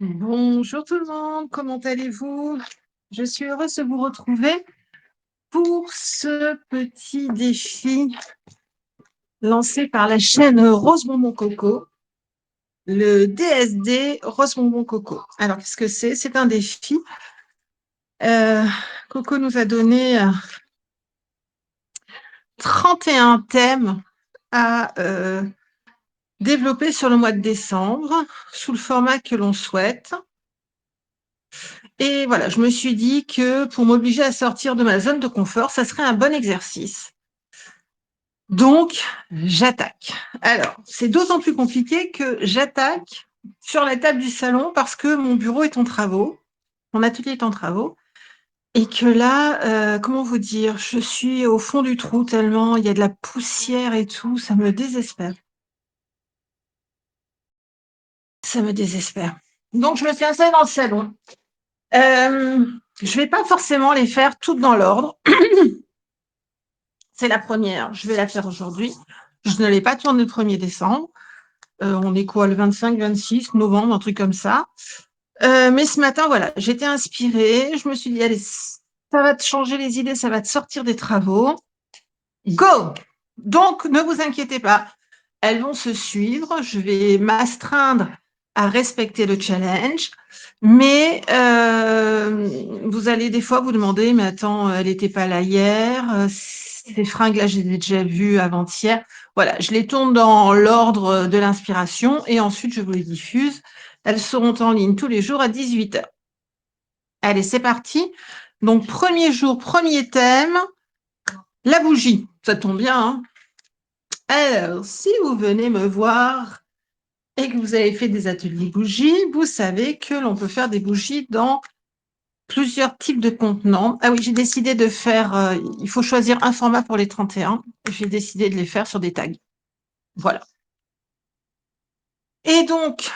Bonjour tout le monde, comment allez-vous? Je suis heureuse de vous retrouver pour ce petit défi lancé par la chaîne Rose Bonbon Coco, le DSD Rose Bonbon Coco. Alors, qu'est-ce que c'est? C'est un défi. Euh, Coco nous a donné 31 thèmes à développer sur le mois de décembre, sous le format que l'on souhaite. Et voilà, je me suis dit que pour m'obliger à sortir de ma zone de confort, ça serait un bon exercice. Donc, j'attaque. Alors, c'est d'autant plus compliqué que j'attaque sur la table du salon parce que mon bureau est en travaux, mon atelier est en travaux, et que là, comment vous dire, je suis au fond du trou tellement il y a de la poussière et tout, ça me désespère. Ça me désespère. Donc, je me suis installée dans le salon. Je vais pas forcément les faire toutes dans l'ordre. C'est la première, je vais la faire aujourd'hui. Je ne l'ai pas tournée le 1er décembre. On est quoi, le 25, 26 novembre, un truc comme ça. Mais ce matin, voilà, j'étais inspirée. Je me suis dit, allez, ça va te changer les idées, ça va te sortir des travaux. Go! Donc, ne vous inquiétez pas, elles vont se suivre. Je vais m'astreindre à respecter le challenge. Mais vous allez des fois vous demander, mais attends, elle n'était pas là hier. Ces fringues-là, je les ai déjà vues avant-hier. Voilà, je les tourne dans l'ordre de l'inspiration et ensuite je vous les diffuse. Elles seront en ligne tous les jours à 18h. Allez, c'est parti. Donc, premier jour, premier thème, la bougie. Ça tombe bien, hein? Alors, si vous venez me voir et que vous avez fait des ateliers bougies, vous savez que l'on peut faire des bougies dans plusieurs types de contenants. Ah oui, j'ai décidé de faire, il faut choisir un format pour les 31. J'ai décidé de les faire sur des tags. Voilà. Et donc,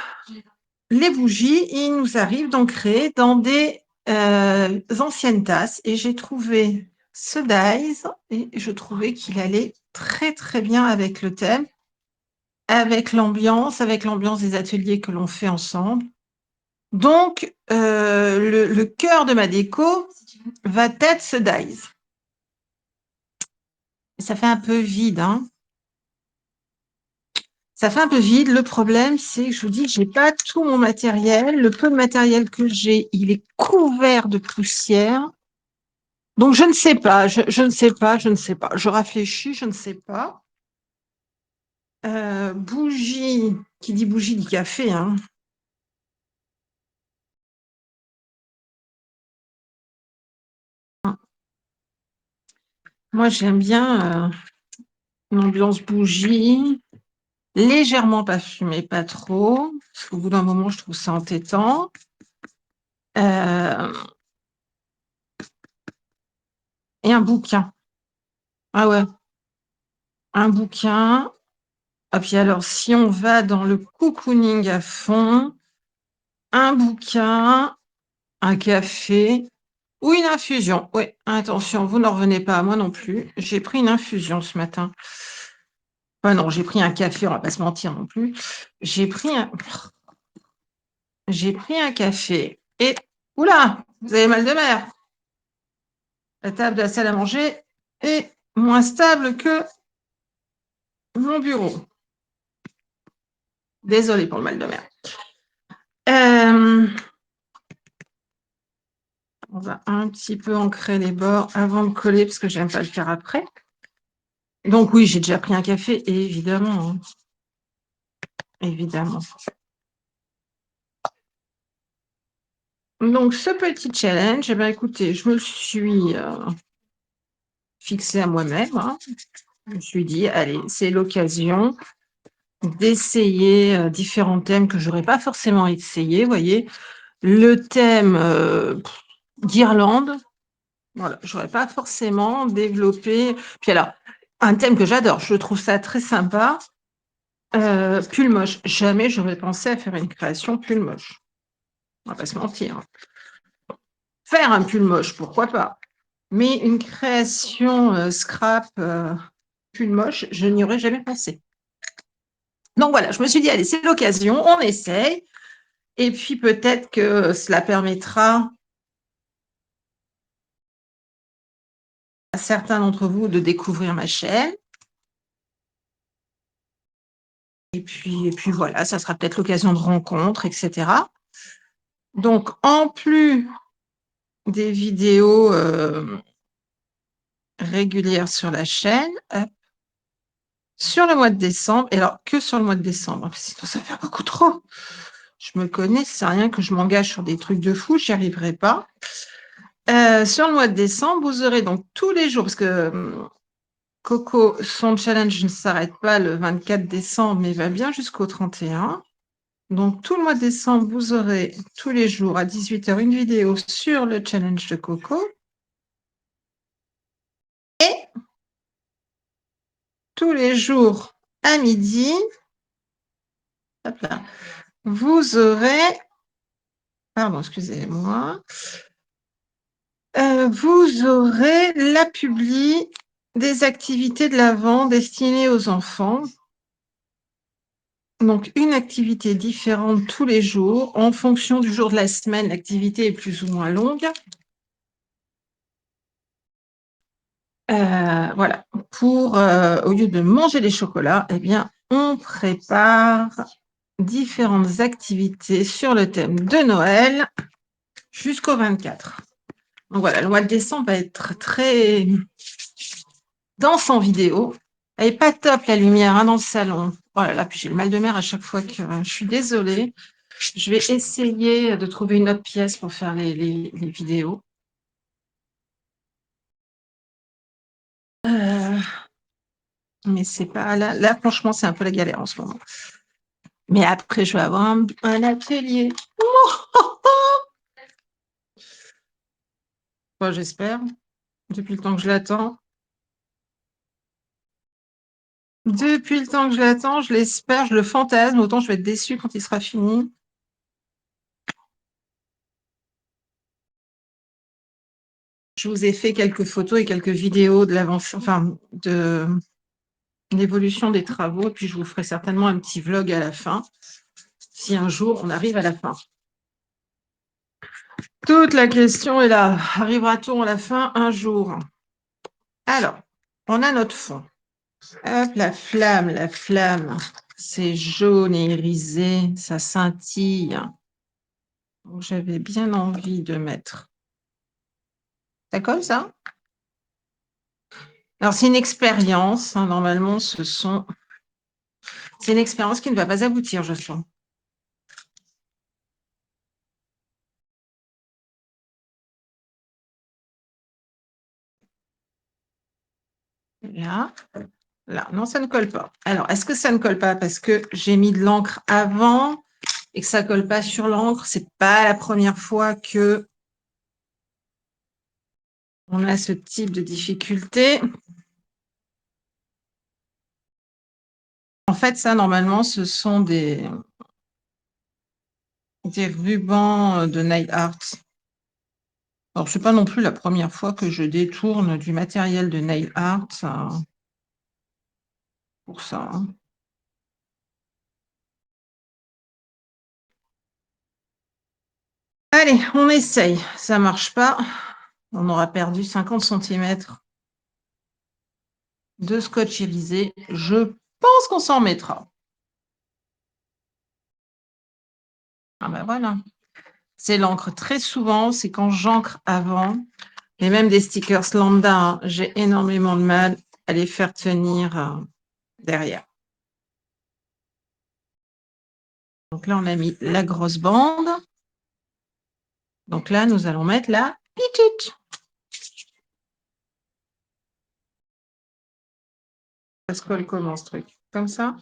les bougies, il nous arrive d'en créer dans des anciennes tasses. Et j'ai trouvé ce dies et je trouvais qu'il allait très, très bien avec le thème, avec l'ambiance des ateliers que l'on fait ensemble. Donc, le cœur de ma déco va être ce dies. Ça fait un peu vide, hein. Ça fait un peu vide. Le problème, c'est que je vous dis, j'ai pas tout mon matériel. Le peu de matériel que j'ai, il est couvert de poussière. Donc, je ne sais pas, je ne sais pas, je ne sais pas. Je réfléchis, je ne sais pas. Bougie, qui dit bougie dit café, hein. Moi, j'aime bien une ambiance bougie, légèrement parfumée, pas trop, parce qu'au bout d'un moment, je trouve ça entêtant. Euh, et un bouquin. Ah ouais, un bouquin. Ah, puis alors, si on va dans le cocooning à fond, un bouquin, un café ou une infusion. Oui, attention, vous n'en revenez pas à moi non plus. J'ai pris une infusion ce matin. Enfin non, j'ai pris un café, on va pas se mentir non plus. J'ai pris un café et oula, vous avez mal de mer. La table de la salle à manger est moins stable que mon bureau. Désolée pour le mal de mer. On va un petit peu ancrer les bords avant de coller parce que j'aime pas le faire après. Donc oui, j'ai déjà pris un café, évidemment, hein. Évidemment. Donc ce petit challenge, eh bien, écoutez, je me le suis fixé à moi-même, hein. Je me suis dit, allez, c'est l'occasion d'essayer différents thèmes que j'aurais pas forcément essayé. Vous voyez, le thème guirlande, voilà, j'aurais pas forcément développé. Puis alors, un thème que j'adore, je trouve ça très sympa. Pull moche. Jamais j'aurais pensé à faire une création pull moche. On va pas se mentir. Faire un pull moche, pourquoi pas. Mais une création scrap pull moche, je n'y aurais jamais pensé. Donc voilà, je me suis dit, allez, c'est l'occasion, on essaye. Et puis peut-être que cela permettra à certains d'entre vous de découvrir ma chaîne. Et puis voilà, ça sera peut-être l'occasion de rencontres, etc. Donc, en plus des vidéos régulières sur la chaîne, sur le mois de décembre, et alors que sur le mois de décembre, sinon ça fait beaucoup trop. Je me connais, c'est rien que je m'engage sur des trucs de fou, j'y arriverai pas. Sur le mois de décembre, vous aurez donc tous les jours, parce que Coco, son challenge ne s'arrête pas le 24 décembre, mais va bien jusqu'au 31. Donc, tout le mois de décembre, vous aurez tous les jours à 18h une vidéo sur le challenge de Coco. Et tous les jours à midi, hop là, vous aurez, pardon, excusez-moi, vous aurez la publi des activités de l'Avent destinées aux enfants. Donc, une activité différente tous les jours. En fonction du jour de la semaine, l'activité est plus ou moins longue. Voilà. Au lieu de manger des chocolats, eh bien, on prépare différentes activités sur le thème de Noël jusqu'au 24. Donc voilà, le mois de décembre va être très dense en vidéo. Elle n'est pas top la lumière dans le salon. Oh là là, puis j'ai le mal de mer à chaque fois que je suis désolée. Je vais essayer de trouver une autre pièce pour faire les vidéos. Mais c'est pas là, franchement, c'est un peu la galère en ce moment. Mais après, je vais avoir un atelier. Bon, j'espère, depuis le temps que je l'attends. Depuis le temps que je l'attends, je l'espère, je le fantasme, autant je vais être déçue quand il sera fini. Je vous ai fait quelques photos et quelques vidéos de l'avancée, enfin, de l'évolution des travaux, puis je vous ferai certainement un petit vlog à la fin, si un jour on arrive à la fin. Toute la question est là, arrivera-t-on à la fin un jour? Alors, on a notre fond. Hop, la flamme, c'est jaune et irisé, ça scintille. Donc, j'avais bien envie de mettre. Ça colle, ça? Alors, c'est une expérience, hein, normalement, c'est une expérience qui ne va pas aboutir, je sens. Là, là, non, ça ne colle pas. Alors, est-ce que ça ne colle pas parce que j'ai mis de l'encre avant et que ça ne colle pas sur l'encre? C'est pas la première fois que on a ce type de difficulté. En fait, ça, normalement, ce sont des rubans de nail art. Alors, ce n'est pas non plus la première fois que je détourne du matériel de nail art pour ça, hein. Allez, on essaye. Ça ne marche pas. On aura perdu 50 centimètres de scotch irisé. Je pense qu'on s'en mettra. Ah ben voilà. C'est l'encre très souvent, c'est quand j'encre avant, et même des stickers lambda, hein, j'ai énormément de mal à les faire tenir derrière. Donc là, on a mis la grosse bande. Donc là, nous allons mettre la petite. Ça se colle comment ce truc? Comme ça?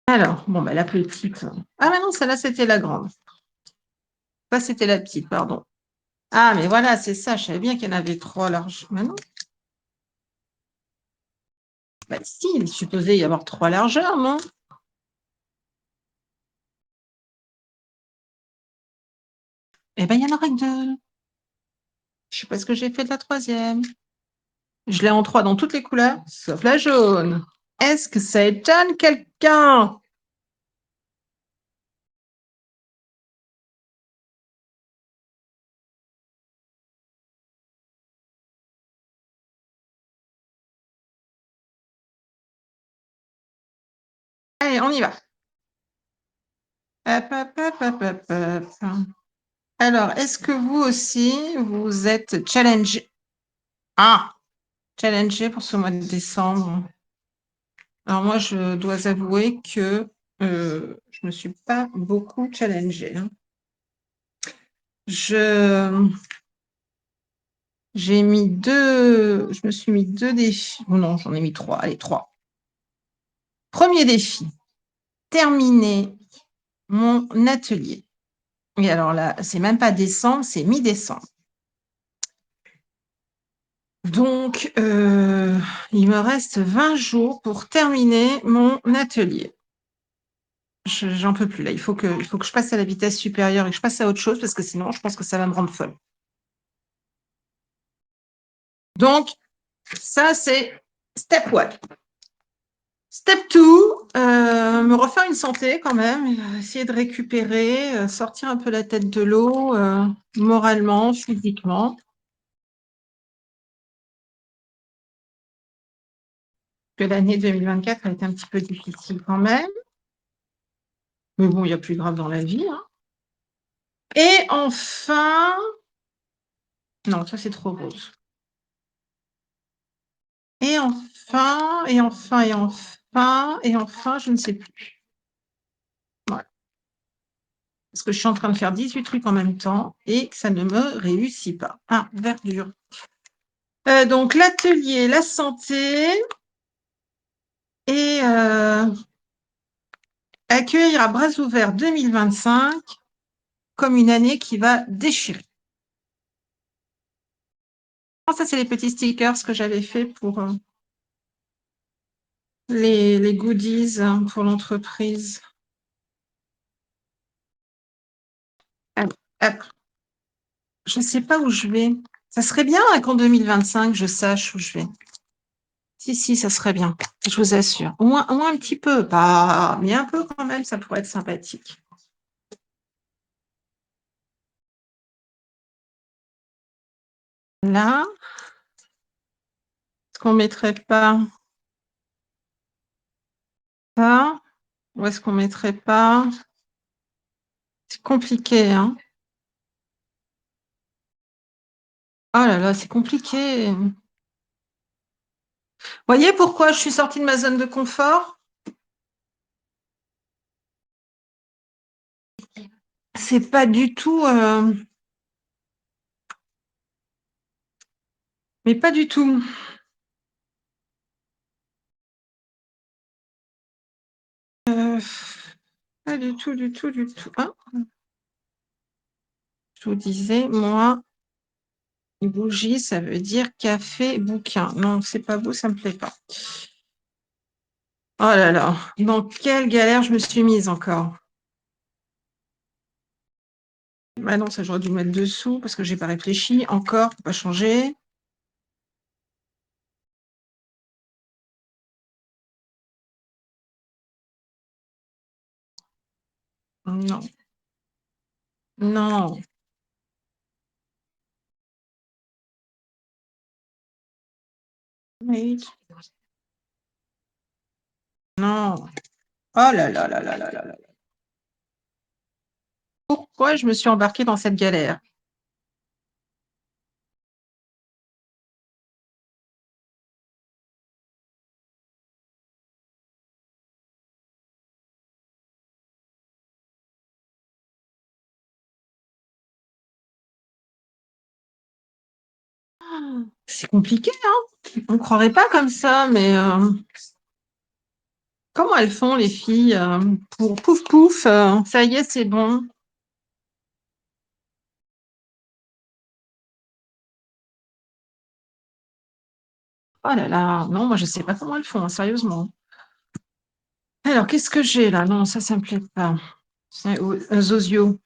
Alors, bon, bah, la petite. Ah, mais non, celle-là, c'était la grande. Ça, c'était la petite, pardon. Ah, mais voilà, c'est ça. Je savais bien qu'il y en avait trois larges. Mais non. Bah, si, il est supposé y avoir trois largeurs, non? Eh bien, il n'y en aurait que deux. Je ne sais pas ce que j'ai fait de la troisième. Je l'ai en 3 dans toutes les couleurs, sauf la jaune. Est-ce que ça étonne quelqu'un? Allez, on y va. Hop, hop, hop, hop, hop, hop. Alors, est-ce que vous aussi, vous êtes challengé? Ah, challengé pour ce mois de décembre. Alors moi, je dois avouer que je ne me suis pas beaucoup challengée, hein. Je je me suis mis 2 défis. Oh non, j'en ai mis 3. Allez, 3. Premier défi, terminer mon atelier. Et alors là, c'est même pas décembre, c'est mi-décembre. Donc, il me reste 20 jours pour terminer mon atelier. J'en peux plus là. Il faut que je passe à la vitesse supérieure et que je passe à autre chose parce que sinon, je pense que ça va me rendre folle. Donc, ça, c'est step one. Step two, me refaire une santé quand même, essayer de récupérer, sortir un peu la tête de l'eau, moralement, physiquement. Que l'année 2024 a été un petit peu difficile quand même. Mais bon, il y a plus grave dans la vie, hein. Et enfin, non, ça c'est trop rose. Et enfin, et enfin, et enfin, et enfin, je ne sais plus. Voilà. Parce que je suis en train de faire 18 trucs en même temps et que ça ne me réussit pas. Ah, verdure. Donc, l'atelier, la santé et accueillir à bras ouverts 2025 comme une année qui va déchirer. Ça, c'est les petits stickers que j'avais fait pour les goodies pour l'entreprise. Hop, hop. Je ne sais pas où je vais. Ça serait bien qu'en 2025, je sache où je vais. Si, ça serait bien, je vous assure. Au moins un petit peu, pas, mais un peu quand même, ça pourrait être sympathique. Là, est-ce qu'on ne mettrait pas ça? Ou est-ce qu'on ne mettrait pas? C'est compliqué, hein? Oh là là, c'est compliqué. Vous voyez pourquoi je suis sortie de ma zone de confort? C'est pas du tout, mais pas du tout. Euh, Pas du tout, du tout, du tout. Hein, je vous disais, moi, bougie, ça veut dire café, bouquin. Non, c'est pas beau, ça me plaît pas. Oh là là, dans quelle galère je me suis mise encore. Ah non, ça j'aurais dû le mettre dessous parce que j'ai pas réfléchi. Encore, faut pas changer. Non, non, oui, non. Oh là là là là là là là. Pourquoi je me suis embarquée dans cette galère? C'est compliqué, hein? On ne croirait pas comme ça, mais comment elles font les filles pour pouf pouf, ça y est, c'est bon. Oh là là, non, moi je sais pas comment elles font, hein, sérieusement. Alors, qu'est-ce que j'ai là? Non, ça me plaît pas. C'est un Zozio.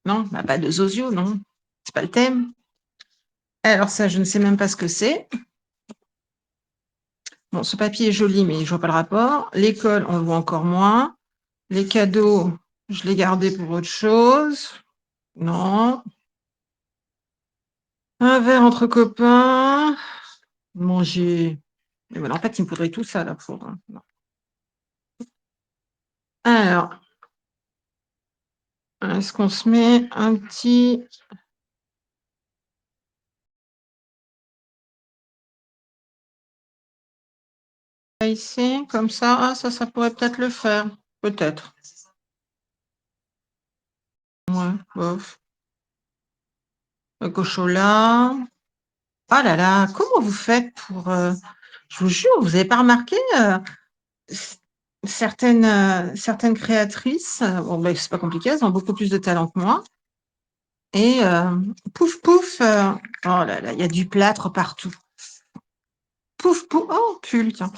Non, bah, pas de Zozio, non. C'est pas le thème. Alors ça, je ne sais même pas ce que c'est. Bon, ce papier est joli, mais je vois pas le rapport. L'école, on le voit encore moins. Les cadeaux, je l'ai gardé pour autre chose. Non. Un verre entre copains. Manger. Mais voilà, en fait, il me faudrait tout ça là pour. Non. Alors, est-ce qu'on se met un petit. Ici, comme ça? Ah, ça pourrait peut-être le faire. Peut-être. Ouais, bof. Le cochola. Ah là là, comment vous faites pour. Je vous jure, vous n'avez pas remarqué certaines créatrices, bon, ben, c'est pas compliqué, elles ont beaucoup plus de talent que moi. Et pouf, pouf, oh là là, il y a du plâtre partout. Pouf, pouf, oh, pull, tiens.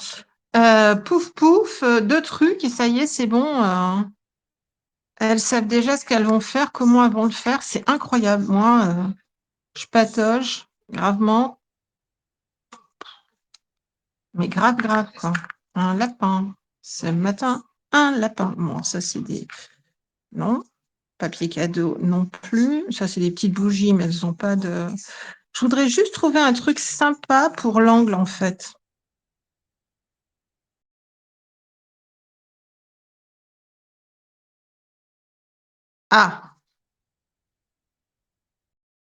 Pouf, pouf, deux trucs, et ça y est, c'est bon. Elles savent déjà ce qu'elles vont faire, comment elles vont le faire. C'est incroyable. Moi, je patauge gravement, mais grave, grave, quoi. Un lapin. Ce matin, un lapin. Bon, ça, c'est des. Non. Papier cadeau non plus. Ça, c'est des petites bougies, mais elles n'ont pas de. Je voudrais juste trouver un truc sympa pour l'angle, en fait. Ah,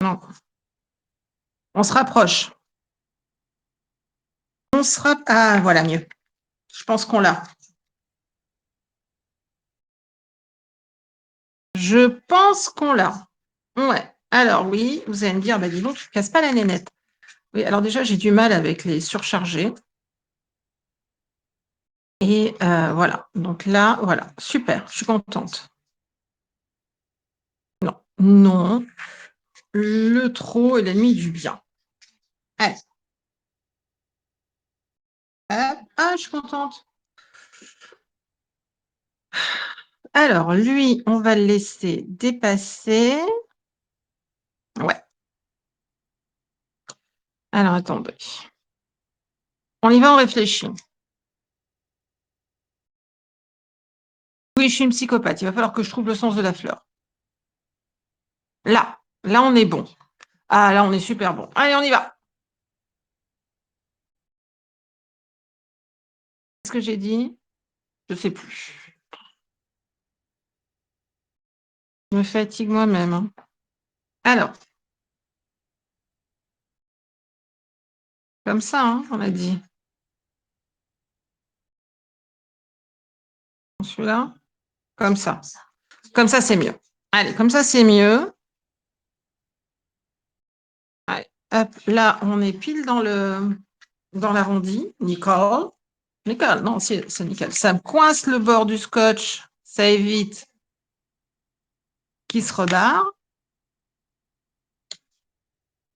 non. On se rapproche. Ah, voilà, mieux. Je pense qu'on l'a. Je pense qu'on l'a. Ouais. Alors oui, vous allez me dire, bah dis donc, tu ne casses pas la nénette. Oui, alors déjà, j'ai du mal avec les surchargés. Et voilà. Donc là, voilà. Super, je suis contente. Non, non. Le trop est l'ennemi du bien. Allez, hop. Ah, je suis contente. Alors, lui, on va le laisser dépasser. Ouais. Alors, attendez. On y va, on réfléchit. Oui, je suis une psychopathe. Il va falloir que je trouve le sens de la fleur. Là, on est bon. Ah, là, on est super bon. Allez, on y va. Qu'est-ce que j'ai dit? Je ne sais plus. Je me fatigue moi-même, hein. Alors, comme ça, hein, on a dit. Celui-là, comme ça. Comme ça, c'est mieux. Allez, comme ça, c'est mieux. Allez, hop, là, on est pile dans l'arrondi. Nicole. Nicole, non, c'est nickel. Ça me coince le bord du scotch. Ça évite qu'il se rebarre.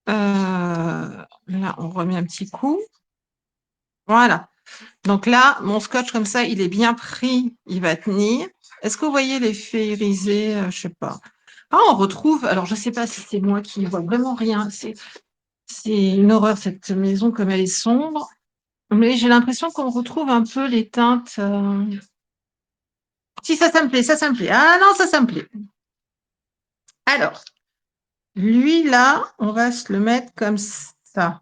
Là, on remet un petit coup. Voilà. Donc là, mon scotch, comme ça, il est bien pris. Il va tenir. Est-ce que vous voyez l'effet irisé? Je sais pas. Ah, on retrouve. Alors, je ne sais pas si c'est moi qui ne vois vraiment rien. C'est une horreur, cette maison, comme elle est sombre. Mais j'ai l'impression qu'on retrouve un peu les teintes. Si, ça me plaît, ça me plaît. Ah non, ça me plaît. Alors, lui, là, on va se le mettre comme ça.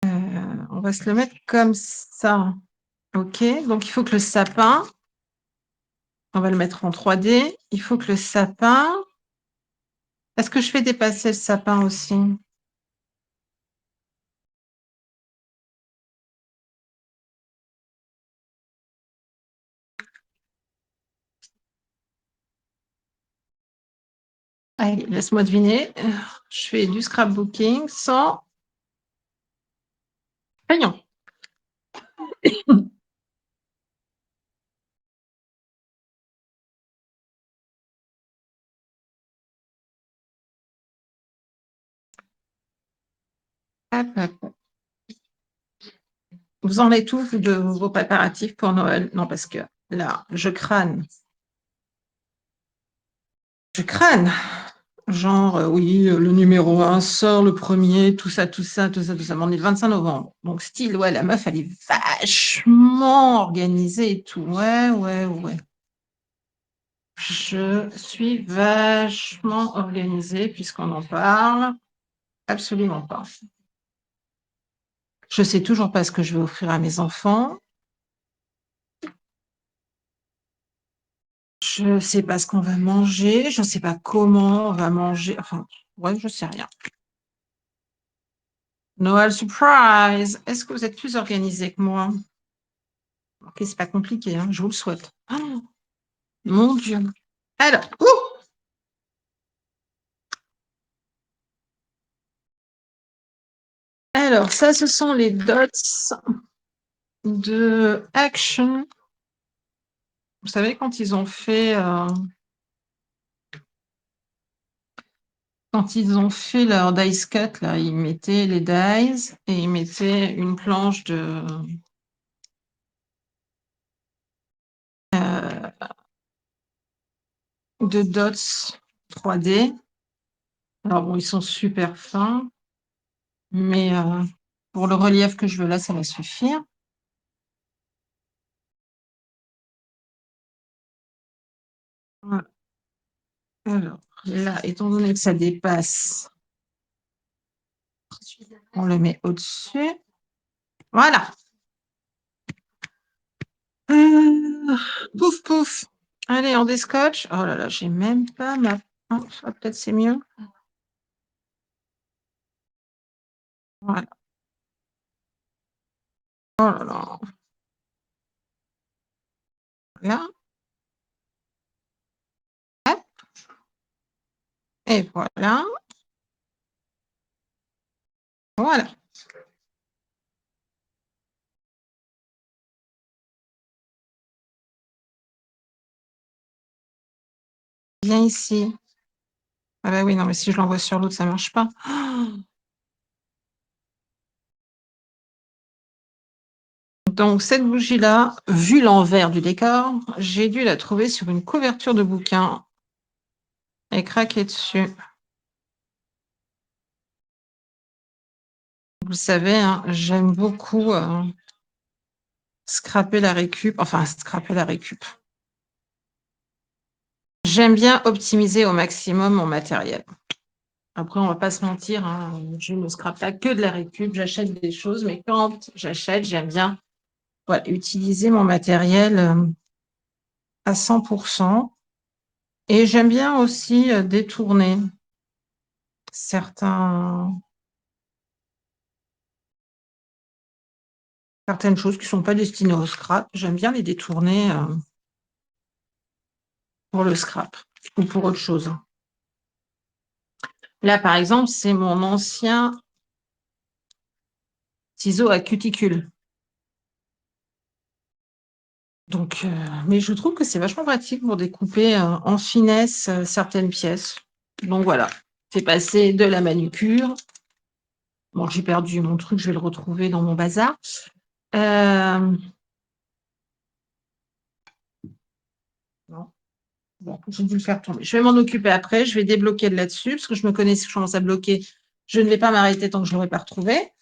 On va se le mettre comme ça. OK, donc il faut que le sapin, on va le mettre en 3D. Il faut que le sapin. Est-ce que je fais dépasser le sapin aussi? Allez, laisse-moi deviner. Je fais du scrapbooking sans crayon. Hop, hop. Vous en êtes tous de vos préparatifs pour Noël? Non, parce que là, je crâne. Je crâne. Genre, oui, le numéro un sort le premier, tout ça, tout ça, tout ça, tout ça. Mais on est le 25 novembre. Donc, style, ouais, la meuf, elle est vachement organisée et tout. Ouais, ouais, ouais. Je suis vachement organisée puisqu'on en parle. Absolument pas. Je sais toujours pas ce que je vais offrir à mes enfants. Je sais pas ce qu'on va manger. Je sais pas comment on va manger. Enfin, ouais, je sais rien. Noël surprise. Est-ce que vous êtes plus organisé que moi? Ok, c'est pas compliqué, hein, je vous le souhaite. Oh, mon Dieu. Alors, alors, ça, ce sont les dots de Action. Vous savez, quand ils ont fait leur dice cut, là, ils mettaient les dice et ils mettaient une planche de dots 3D. Alors bon, ils sont super fins, mais pour le relief que je veux là, ça va suffire. Voilà. Alors là, étant donné que ça dépasse, on le met au-dessus. Voilà. Pouf, pouf. Allez, on descotche. Oh là là, j'ai même pas ma... Oh, ça, peut-être c'est mieux. Voilà. Oh là là. Là. Hop. Et voilà. Voilà. Viens ici. Ah bah oui, non, mais si je l'envoie sur l'autre, ça marche pas. Donc, cette bougie-là, vu l'envers du décor, j'ai dû la trouver sur une couverture de bouquin et craquer dessus. Vous savez, hein, j'aime beaucoup scraper la récup. Enfin, scraper la récup. J'aime bien optimiser au maximum mon matériel. Après, on va pas se mentir, hein, je ne scrape pas que de la récup, j'achète des choses, mais quand j'achète, j'aime bien voilà, utiliser mon matériel à 100%. Et j'aime bien aussi détourner certaines choses qui ne sont pas destinées au scrap. J'aime bien les détourner pour le scrap ou pour autre chose. Là, par exemple, c'est mon ancien ciseau à cuticule. Donc, mais je trouve que c'est vachement pratique pour découper en finesse certaines pièces. Donc voilà, c'est passé de la manucure. Bon, j'ai perdu mon truc, je vais le retrouver dans mon bazar. Non. Bon, j'ai dû le faire tomber. Je vais m'en occuper après, je vais débloquer de là-dessus, parce que je me connais, si je commence à bloquer, je ne vais pas m'arrêter tant que je ne l'aurai pas retrouvé.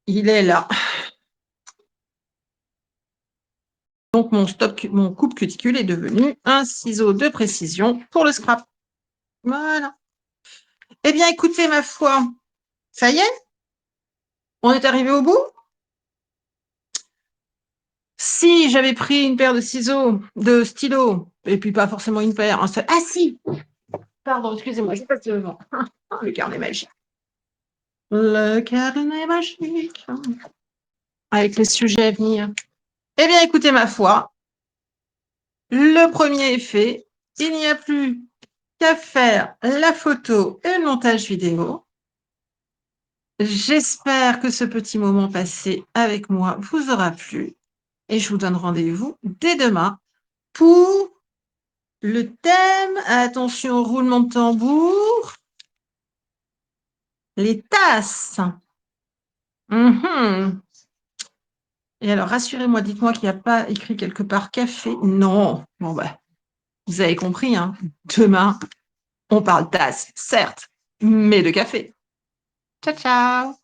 Il est là. Donc, mon coupe cuticule est devenu un ciseau de précision pour le scrap. Voilà. Eh bien, écoutez, ma foi, ça y est, on est arrivé au bout. Si j'avais pris une paire de ciseaux, de stylos, et puis pas forcément une paire, un seul... Ah si, pardon, excusez-moi, je passe devant. Le carnet magique. Le carnet magique. Avec les sujets à venir. Eh bien, écoutez, ma foi, le premier est fait. Il n'y a plus qu'à faire la photo et le montage vidéo. J'espère que ce petit moment passé avec moi vous aura plu et je vous donne rendez-vous dès demain pour le thème. Attention, roulement de tambour. Les tasses. Mhm. Et alors, rassurez-moi, dites-moi qu'il n'y a pas écrit quelque part café. Non. Bon, bah, vous avez compris, hein. Demain, On parle tasse, certes, mais de café. Ciao, ciao!